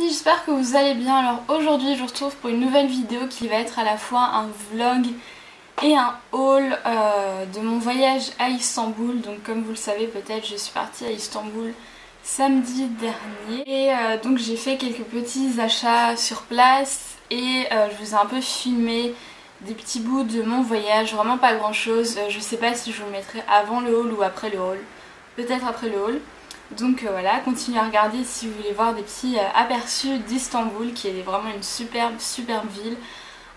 filles, j'espère que vous allez bien. Alors aujourd'hui je vous retrouve pour une nouvelle vidéo qui va être à la fois un vlog et un haul de mon voyage à Istanbul. Donc comme vous le savez peut-être, je suis partie à Istanbul samedi dernier et donc j'ai fait quelques petits achats sur place et je vous ai un peu filmé des petits bouts de mon voyage, vraiment pas grand chose. Je sais pas si je vous le mettrai avant le haul ou après le haul, peut-être après le haul. Donc voilà, continuez à regarder si vous voulez voir des petits aperçus d'Istanbul, qui est vraiment une superbe ville.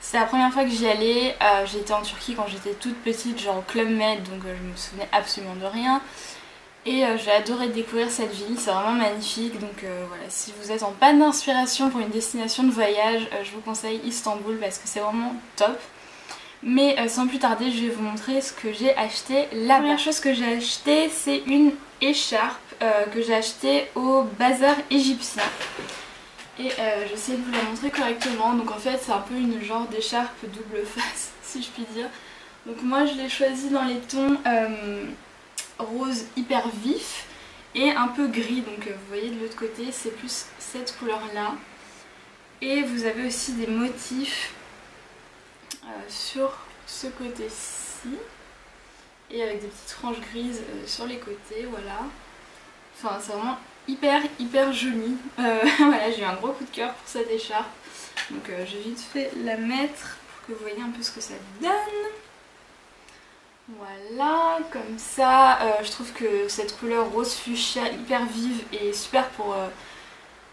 C'est la première fois que j'y allais, j'ai été en Turquie quand j'étais toute petite, genre au Club Med, donc je me souvenais absolument de rien. Et j'ai adoré découvrir cette ville, c'est vraiment magnifique. Donc voilà, si vous êtes en panne d'inspiration pour une destination de voyage, je vous conseille Istanbul parce que c'est vraiment top. Mais sans plus tarder, je vais vous montrer ce que j'ai acheté là-bas. La première chose que j'ai acheté, c'est une écharpe que j'ai achetée au bazar égyptien. Et j'essaie de vous la montrer correctement. Donc en fait, c'est un peu une genre d'écharpe double face, si je puis dire. Donc moi, je l'ai choisie dans les tons rose hyper vif et un peu gris. Donc vous voyez de l'autre côté, c'est plus cette couleur-là. Et vous avez aussi des motifs sur ce côté-ci et avec des petites franges grises sur les côtés, voilà. Enfin c'est vraiment hyper joli. Voilà, j'ai eu un gros coup de cœur pour cette écharpe. Donc j'ai vite fait la mettre pour que vous voyez un peu ce que ça donne. Voilà, comme ça, je trouve que cette couleur rose fuchsia hyper vive est super pour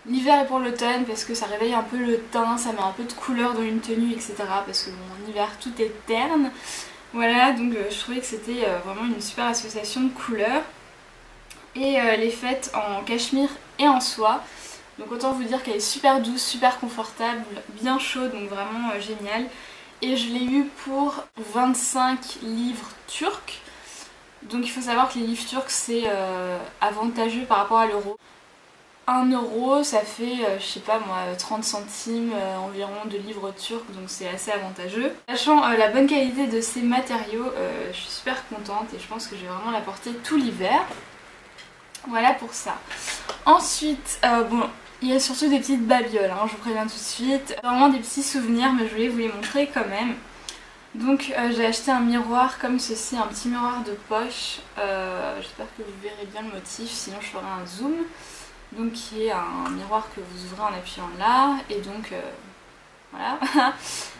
l'hiver et pour l'automne parce que ça réveille un peu le teint, ça met un peu de couleur dans une tenue, etc. Parce que bon, en hiver tout est terne. Voilà, donc je trouvais que c'était vraiment une super association de couleurs. Et elle est faite en cachemire et en soie. Donc autant vous dire qu'elle est super douce, super confortable, bien chaude, donc vraiment génial. Et je l'ai eu pour 25 livres turcs. Donc il faut savoir que les livres turcs c'est avantageux par rapport à l'euro. 1 euro ça fait, je sais pas moi, 30 centimes environ de livres turcs, donc c'est assez avantageux. Sachant la bonne qualité de ces matériaux, je suis super contente et je pense que je vais vraiment la porter tout l'hiver. Voilà pour ça. Ensuite, bon, il y a surtout des petites babioles, hein, je vous préviens tout de suite. Vraiment des petits souvenirs, mais je voulais vous les montrer quand même. Donc j'ai acheté un miroir comme ceci, un petit miroir de poche. J'espère que vous verrez bien le motif, sinon je ferai un zoom. Donc qui est un miroir que vous ouvrez en appuyant là, et donc voilà.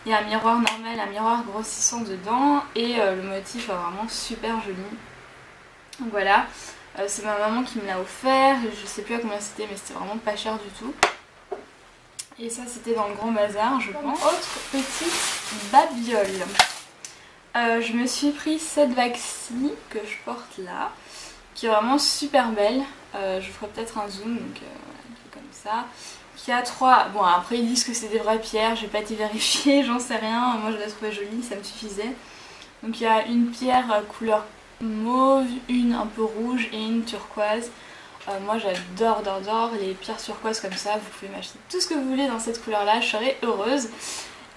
Il y a un miroir normal, un miroir grossissant dedans, et le motif est vraiment super joli. Donc voilà, c'est ma maman qui me l'a offert, je sais plus à combien c'était, mais c'était vraiment pas cher du tout. Et ça c'était dans le Grand Bazar, je pense. Autre petite babiole. Je me suis pris cette vague-ci que je porte là, qui est vraiment super belle. Je vous ferai peut-être un zoom, donc voilà, comme ça. Qui a 3... Bon après ils disent que c'est des vraies pierres, j'ai pas été vérifier, j'en sais rien. Moi je la trouvais jolie, ça me suffisait. Donc il y a une pierre couleur mauve, une un peu rouge et une turquoise. Moi j'adore les pierres turquoises comme ça, vous pouvez m'acheter tout ce que vous voulez dans cette couleur là, je serai heureuse.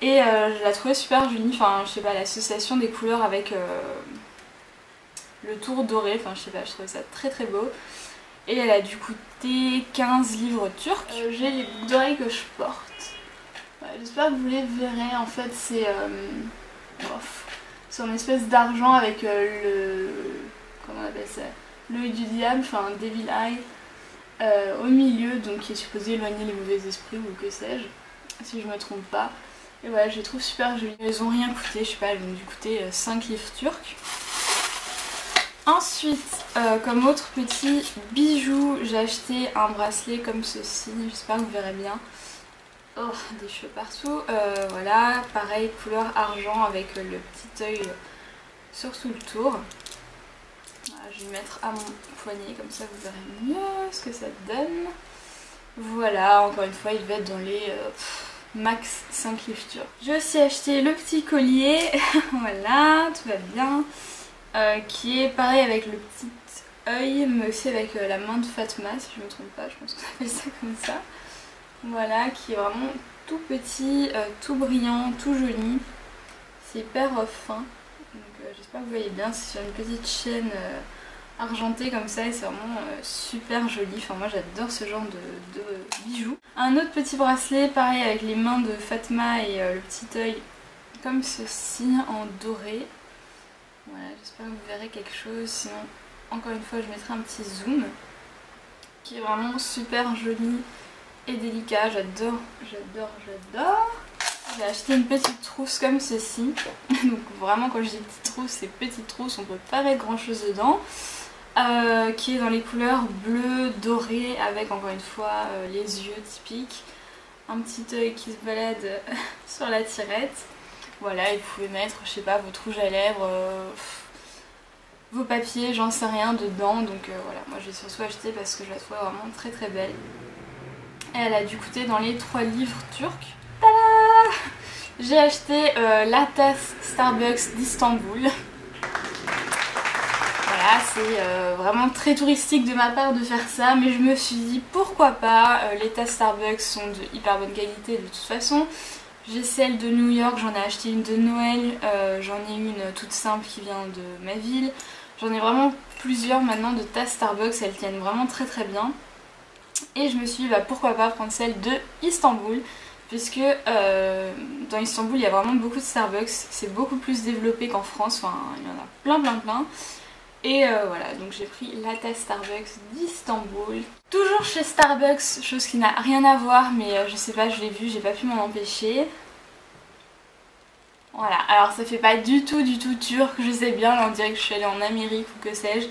Et je la trouvais super jolie, enfin je sais pas, l'association des couleurs avec le tour doré, enfin je sais pas, je trouvais ça très beau. Et elle a dû coûter 15 livres turcs. J'ai les boucles d'oreilles que je porte. Ouais, j'espère que vous les verrez, en fait c'est en espèce d'argent avec le... comment on appelle ça, l'œil du diable, enfin Devil Eye, au milieu, donc qui est supposé éloigner les mauvais esprits ou que sais-je, si je me trompe pas. Et voilà, je les trouve super jolies. Elles ont rien coûté, je sais pas, elles ont dû coûter 5 livres turcs. Ensuite, comme autre petit bijou, j'ai acheté un bracelet comme ceci, j'espère que vous verrez bien. Oh, des cheveux partout. Voilà, pareil, couleur argent avec le petit œil sur tout le tour. Voilà, je vais le mettre à mon poignet, comme ça vous verrez mieux ce que ça donne. Voilà, encore une fois, il va être dans les max 5 livres turcs. J'ai aussi acheté le petit collier, voilà, tout va bien. Qui est pareil avec le petit œil, mais aussi avec la main de Fatma, si je ne me trompe pas, je pense qu'on appelle ça comme ça. Voilà, qui est vraiment tout petit, tout brillant, tout joli. C'est hyper fin, donc j'espère que vous voyez bien, c'est sur une petite chaîne argenté comme ça et c'est vraiment super joli. Enfin moi j'adore ce genre de bijoux. Un autre petit bracelet pareil avec les mains de Fatma et le petit œil comme ceci en doré. Voilà, j'espère que vous verrez quelque chose, sinon encore une fois je mettrai un petit zoom qui est vraiment super joli et délicat. J'adore, j'adore, j'adore. J'ai acheté une petite trousse comme ceci. Donc vraiment quand je dis petite trousse, c'est petite trousse, on peut pas mettre grand chose dedans. Qui est dans les couleurs bleu, doré, avec encore une fois les yeux typiques. Un petit œil qui se balade sur la tirette. Voilà, et vous pouvez mettre, je sais pas, votre rouge à lèvres, vos papiers, j'en sais rien dedans. Donc voilà, moi j'ai surtout acheté parce que je la trouvais vraiment très très belle. Et elle a dû coûter dans les 3 livres turcs. Tada! J'ai acheté la tasse Starbucks d'Istanbul. Voilà, c'est vraiment très touristique de ma part de faire ça, mais je me suis dit pourquoi pas. Les tasses Starbucks sont de hyper bonne qualité de toute façon. J'ai celle de New York, j'en ai acheté une de Noël, j'en ai une toute simple qui vient de ma ville. J'en ai vraiment plusieurs maintenant de tasses Starbucks, elles tiennent vraiment très très bien. Et je me suis dit bah, pourquoi pas prendre celle de Istanbul, puisque dans Istanbul il y a vraiment beaucoup de Starbucks, c'est beaucoup plus développé qu'en France, enfin il y en a plein. Et voilà, donc j'ai pris la tasse Starbucks d'Istanbul. Toujours chez Starbucks, chose qui n'a rien à voir, mais je sais pas, je l'ai vu, j'ai pas pu m'en empêcher. Voilà, alors ça fait pas du tout turc, je sais bien, là on dirait que je suis allée en Amérique ou que sais-je.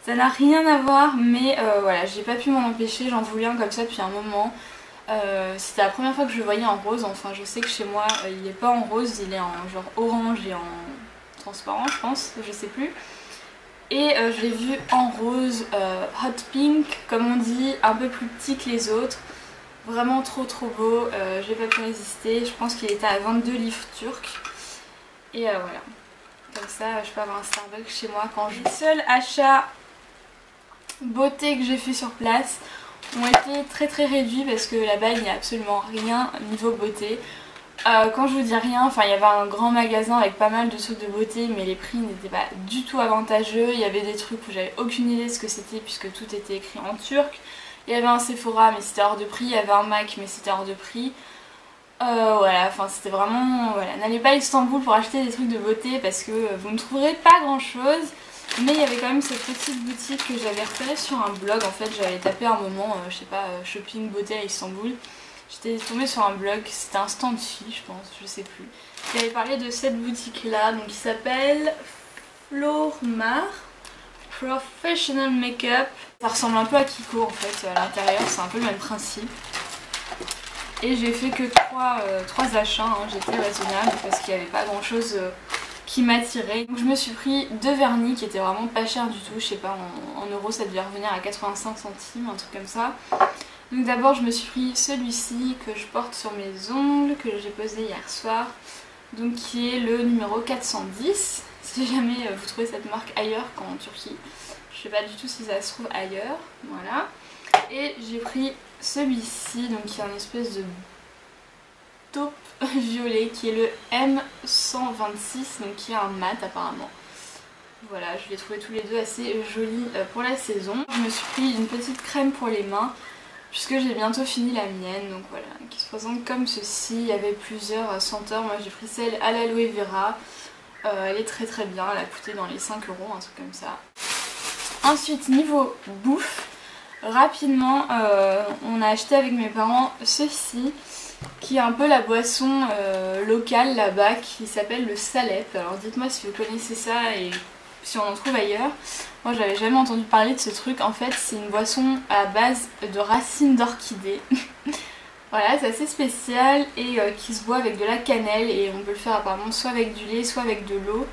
Ça n'a rien à voir, mais voilà, j'ai pas pu m'en empêcher, j'en voulais un comme ça depuis un moment. C'était la première fois que je le voyais en rose, enfin je sais que chez moi il est pas en rose, il est en genre orange et en transparent je pense, je sais plus. Et je l'ai vu en rose, hot pink comme on dit, un peu plus petit que les autres. Vraiment trop beau, j'ai pas pu résister, je pense qu'il était à 22 livres turcs. Et voilà, comme ça je peux avoir un Starbucks chez moi quand je... Les seuls achats beauté que j'ai fait sur place ont été très réduits parce que là-bas il n'y a absolument rien niveau beauté. Quand je vous dis rien, enfin il y avait un grand magasin avec pas mal de trucs de beauté mais les prix n'étaient pas du tout avantageux. Il y avait des trucs où j'avais aucune idée de ce que c'était puisque tout était écrit en turc. Il y avait un Sephora mais c'était hors de prix, il y avait un MAC mais c'était hors de prix. Voilà, enfin c'était vraiment... Voilà, n'allez pas à Istanbul pour acheter des trucs de beauté parce que vous ne trouverez pas grand chose. Mais il y avait quand même cette petite boutique que j'avais repérée sur un blog. En fait j'avais tapé un moment, je sais pas, shopping beauté à Istanbul. J'étais tombée sur un blog, c'était un stand fille je pense, je sais plus. Qui avait parlé de cette boutique là, donc qui s'appelle Flormar Professional Makeup. Ça ressemble un peu à Kiko en fait à l'intérieur, c'est un peu le même principe. Et j'ai fait que 3 achats, hein. J'étais raisonnable parce qu'il n'y avait pas grand chose qui m'attirait. Donc je me suis pris 2 vernis qui étaient vraiment pas chers du tout, je sais pas, en euros ça devait revenir à 85 centimes, un truc comme ça. Donc d'abord je me suis pris celui-ci que je porte sur mes ongles, que j'ai posé hier soir, donc qui est le numéro 410, si jamais vous trouvez cette marque ailleurs qu'en Turquie. Je sais pas du tout si ça se trouve ailleurs, voilà. Et j'ai pris celui-ci, donc qui est un espèce de taupe violet, qui est le M126, donc qui est un mat apparemment. Voilà, je les trouvais tous les deux assez jolis pour la saison. Je me suis pris une petite crème pour les mains, puisque j'ai bientôt fini la mienne, donc voilà, qui se présente comme ceci. Il y avait plusieurs senteurs, moi j'ai pris celle à l'aloe vera. Elle est très bien, elle a coûté dans les 5 euros, un truc comme ça. Ensuite niveau bouffe, rapidement on a acheté avec mes parents ceci, qui est un peu la boisson locale là-bas, qui s'appelle le salep. Alors dites-moi si vous connaissez ça et si on en trouve ailleurs. Moi j'avais jamais entendu parler de ce truc, en fait c'est une boisson à base de racines d'orchidée. Voilà, c'est assez spécial et qui se boit avec de la cannelle et on peut le faire apparemment soit avec du lait soit avec de l'eau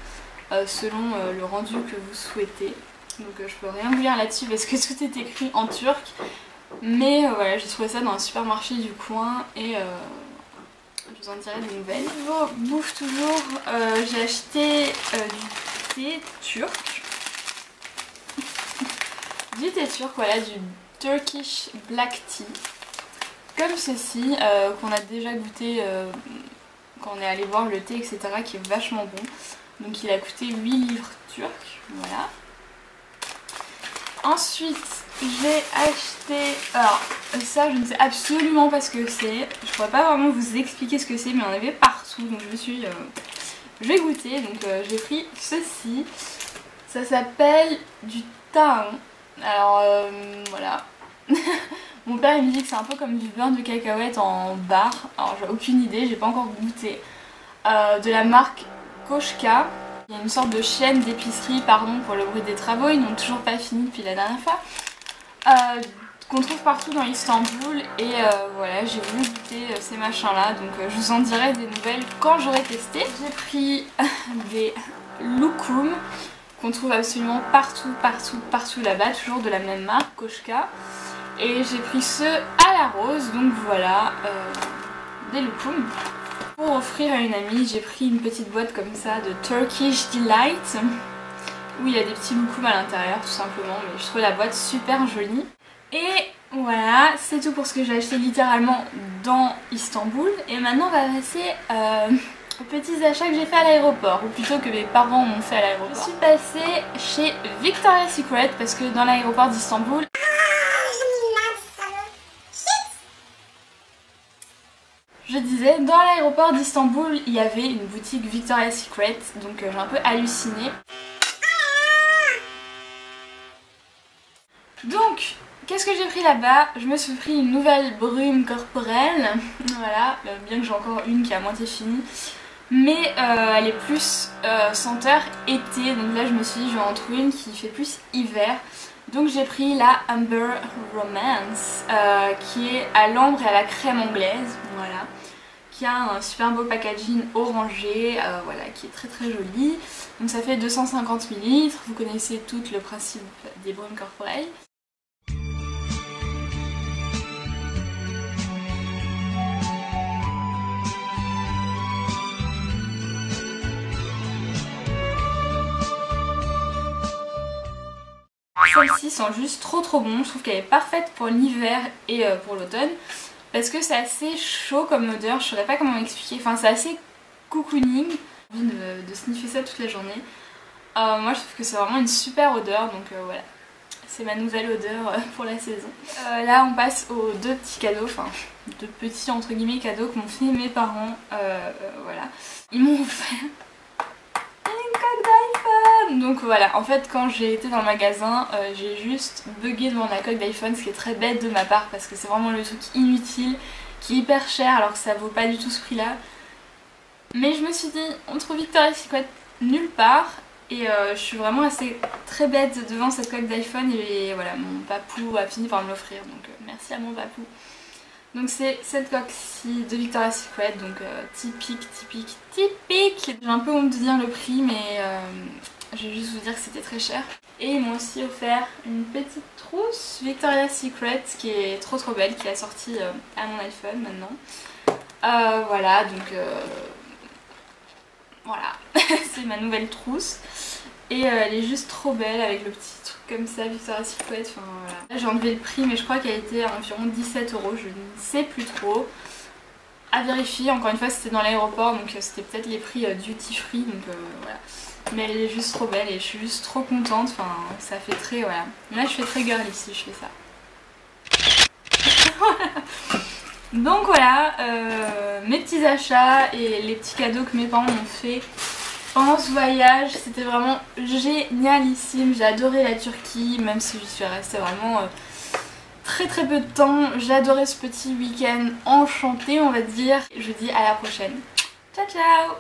selon le rendu que vous souhaitez. Donc je peux rien vous dire là-dessus parce que tout est écrit en turc. Mais voilà, j'ai trouvé ça dans un supermarché du coin et je vous en dirai des nouvelles. Niveau bouffe toujours, j'ai acheté du thé turc. Du thé turc, voilà, du Turkish Black Tea. Comme ceci, qu'on a déjà goûté quand on est allé voir le thé, etc. qui est vachement bon. Donc il a coûté 8 livres turcs, voilà. Ensuite j'ai acheté, alors ça je ne sais absolument pas ce que c'est, je pourrais pas vraiment vous expliquer ce que c'est, mais il y en avait partout, donc je me suis dit je vais goûter. Donc j'ai pris ceci, ça s'appelle du thym. Alors voilà. Mon père il me dit que c'est un peu comme du beurre de cacahuète en barre, alors j'ai aucune idée, j'ai pas encore goûté. De la marque Koshka. Il y a une sorte de chaîne d'épicerie, pardon pour le bruit des travaux, ils n'ont toujours pas fini depuis la dernière fois, qu'on trouve partout dans Istanbul. Et voilà, j'ai voulu goûter ces machins là, donc je vous en dirai des nouvelles quand j'aurai testé. J'ai pris des loukoum qu'on trouve absolument partout là-bas, toujours de la même marque, Koshka. Et j'ai pris ceux à la rose, donc voilà, des loukoum. Pour offrir à une amie, j'ai pris une petite boîte comme ça de Turkish Delight où il y a des petits loukoum à l'intérieur tout simplement, mais je trouve la boîte super jolie. Et voilà, c'est tout pour ce que j'ai acheté littéralement dans Istanbul. Et maintenant on va passer aux petits achats que j'ai fait à l'aéroport, ou plutôt que mes parents m'ont fait à l'aéroport. Je suis passée chez Victoria's Secret parce que dans l'aéroport d'Istanbul, je disais, dans l'aéroport d'Istanbul, il y avait une boutique Victoria's Secret, donc j'ai un peu halluciné. Donc, qu'est-ce que j'ai pris là-bas? Je me suis pris une nouvelle brume corporelle, voilà, bien que j'ai encore une qui est à moitié finie, mais elle est plus senteur été, donc là je me suis dit je vais en trouver une qui fait plus hiver. Donc j'ai pris la Amber Romance qui est à l'ambre et à la crème anglaise, voilà, qui a un super beau packaging orangé, voilà, qui est très joli. Donc ça fait 250 ml, vous connaissez tout le principe des brumes corporelles. Celles-ci sont juste trop bon, je trouve qu'elle est parfaite pour l'hiver et pour l'automne parce que c'est assez chaud comme odeur, je saurais pas comment m'expliquer, enfin c'est assez cocooning, j'ai envie de sniffer ça toute la journée. Moi je trouve que c'est vraiment une super odeur, donc voilà, c'est ma nouvelle odeur pour la saison. Là on passe aux deux petits cadeaux, enfin deux petits entre guillemets cadeaux que m'ont fait mes parents, voilà, ils m'ont offert d'iPhone. Donc voilà, en fait quand j'ai été dans le magasin, j'ai juste bugué devant la coque d'iPhone, ce qui est très bête de ma part parce que c'est vraiment le truc inutile qui est hyper cher alors que ça vaut pas du tout ce prix là. Mais je me suis dit, on trouve Victoria's Secret nulle part et je suis vraiment assez très bête devant cette coque d'iPhone et voilà, mon papou a fini par me l'offrir, donc merci à mon papou. Donc c'est cette coque-ci de Victoria's Secret, donc typique. J'ai un peu honte de dire le prix, mais je vais juste vous dire que c'était très cher. Et ils m'ont aussi offert une petite trousse Victoria's Secret qui est trop belle, qui est sortie à mon iPhone maintenant. Voilà, donc voilà, c'est ma nouvelle trousse. Et elle est juste trop belle avec le petit truc comme ça, Victoria's Secret, enfin voilà. Là j'ai enlevé le prix mais je crois qu'elle était à environ 17 €, je ne sais plus trop. À vérifier, encore une fois c'était dans l'aéroport donc c'était peut-être les prix duty free, donc voilà. Mais elle est juste trop belle et je suis juste trop contente, enfin ça fait très, voilà. Là je fais très girly si je fais ça. Donc voilà, mes petits achats et les petits cadeaux que mes parents m'ont fait pendant ce voyage, c'était vraiment génialissime. J'ai adoré la Turquie, même si je suis restée vraiment très peu de temps. J'ai adoré ce petit week-end enchanté, on va dire. Je vous dis à la prochaine. Ciao ciao.